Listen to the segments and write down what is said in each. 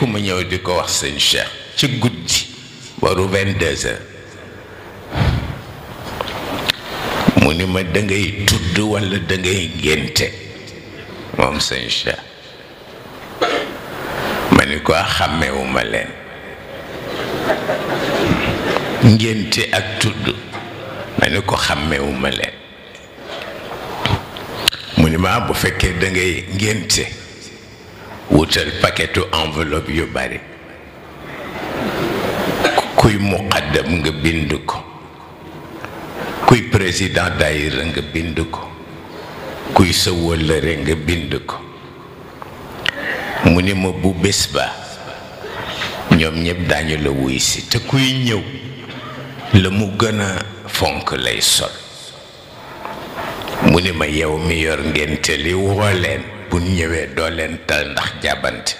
ku ma ñëw di ko wax sëñ Cheikh ci guddi waru 22 heures mu ni ma dangay tudd walla dangay ngénte moom sëñ Cheikh ma ni ko xàmmewuma leen ngénte ak tudd ma ni ko xàmmewuma leen mu ni ma bu fekkee dangay ngénte wutal paquetu enveloppe yu bari kuy muqaddam nga bind ko kuy président daayira nga bind ko kuy sa wëllëre nga bind ko mu ni ma bu bés ba ñoom ñëpp daañu la wuy si te kuy ñëw la mu gën a fonk lay sol mu ni ma yow mi yor ngénte li woo leen bu ñëwee doo leen tal ndax jàbbante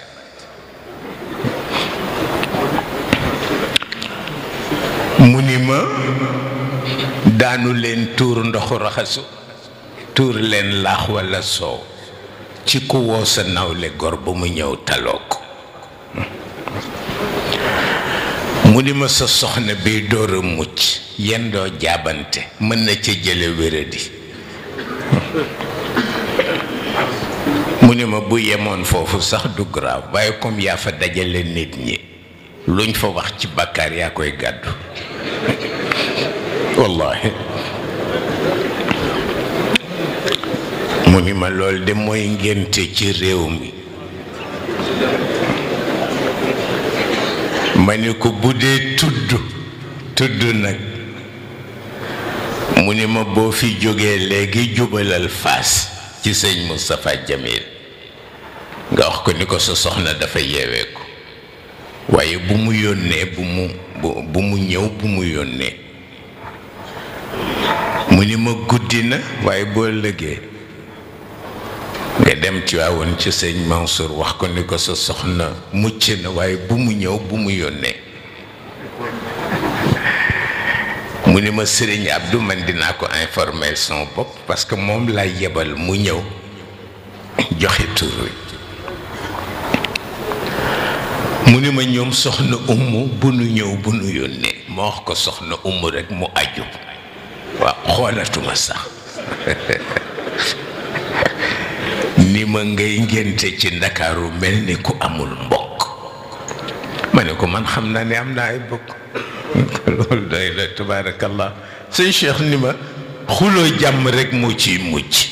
mu ni ma daanu leen tuur ndoxu raxasu tuur leen laax walla soow ci ku woo sa nawle gor ba mu ñëw taloo ko mu ni ma sa soxna bi door a mucc yendoo jaabante mën na ca jële wéradi mu ni ma bu yemoon foofu sax du grave waaye comme yaa fa dajale nit ñi luñ fa wax ci bàkkaar yaa koy gàddu wallahi mu ni ma lool de mooy ngénte ci réew mi ma ni ko bu dee tudd nag mu ni ma boo fi jógee léegi jubalal Faas ci sëñ Moustapha Jamil nga wax ko ni ko sa soxna dafa yeewee ko waaye bu mu yónnee bu mu ñëw bu mu yónnee mu ni ma guddi na waaye boo lëgee nga dem ci waawoon ci sëñ Mansour wax ko ni ko sa soxna mucc na waaye bu mu ñëw bu mu yónnee mu ni ma sëriñ Abdou man dinaa ko informer son bopp parce que moom laa yebal mu ñëw joxe tur wi mu ni ma ñoom soxna umu bu nu ñëw bu nu yónnee ma wax ko soxna umu rek mu aju waaw xoolatuma sax ni ma ngay ngénte ci Ndakaaru mel ni ku amul mbokk ma ne ko man xam naa ne am naa ay mbokk loolu doy la tabaarakallah sëñ Cheikh ni ma xuloo jàmm rek moo ciy mucc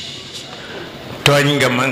tooñ nga ma